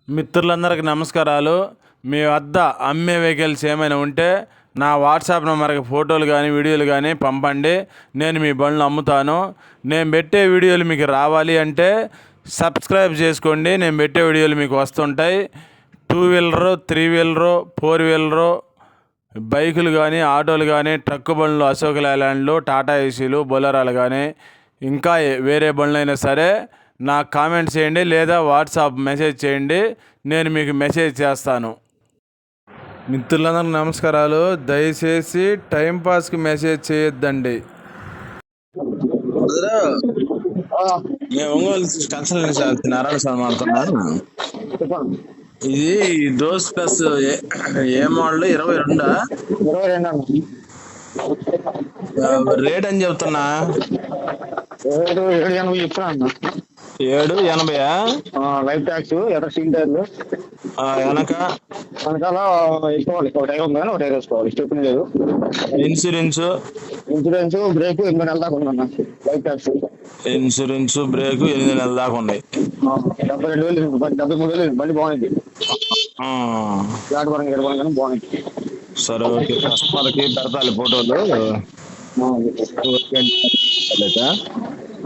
మిత్రులందరికీ నమస్కారాలు. మీ వద్ద అమ్మే వెహికల్స్ ఏమైనా ఉంటే నా వాట్సాప్ నెంబర్కి ఫోటోలు కానీ వీడియోలు కానీ పంపండి. నేను మీ బండ్లు అమ్ముతాను. నేను పెట్టే వీడియోలు మీకు రావాలి అంటే సబ్స్క్రైబ్ చేసుకోండి. నేను పెట్టే వీడియోలు మీకు వస్తుంటాయి. 2 వీలరు, 3 వీలరు, 4 వీలరు బైకులు కానీ, ఆటోలు కానీ, ట్రక్ బండ్లు, అశోక్ లేలాండ్లు, టాటా ఏసీలు, బొలెరోలు కానీ, ఇంకా వేరే బండ్లు అయినా సరే నాకు కామెంట్ చేయండి లేదా వాట్సాప్ మెసేజ్ చేయండి. నేను మీకు మెసేజ్ చేస్తాను. మిత్రులందరికీ నమస్కారాలు. దయచేసి టైంపాస్కి మెసేజ్ చేయొద్దండి. నేను ఒంగోలు కన్సల్టెన్సీ నారాయణ స్వామి మాట్లాడుతున్నాను. ఇది those plus A model 22 rate అని చెప్తున్నా. 780 లైఫ్ ట్యాక్స్ ఎర్ర సీల్ టైర్లు వెనకాల వేసుకోవాలి. ఒక టైర్ ఉంది కానీ ఒక టైర్ వేసుకోవాలి. స్టెప్ లేదు. ఇన్సూరెన్స్ బ్రేక్ 8 నెలల దాకా ఉందన్న. లైఫ్ ట్యాక్స్ ఇన్సూరెన్స్ బ్రేక్ 8 నెలల దాకా ఉన్నాయి. 72,000 73,000 బండి బాగుంది. ఫ్లాట్ పరంగా ఎడపడం కానీ బాగుంది. సరే ఓకే. కస్టమర్కి పెడతాలి ఫోటోలు.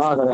సరే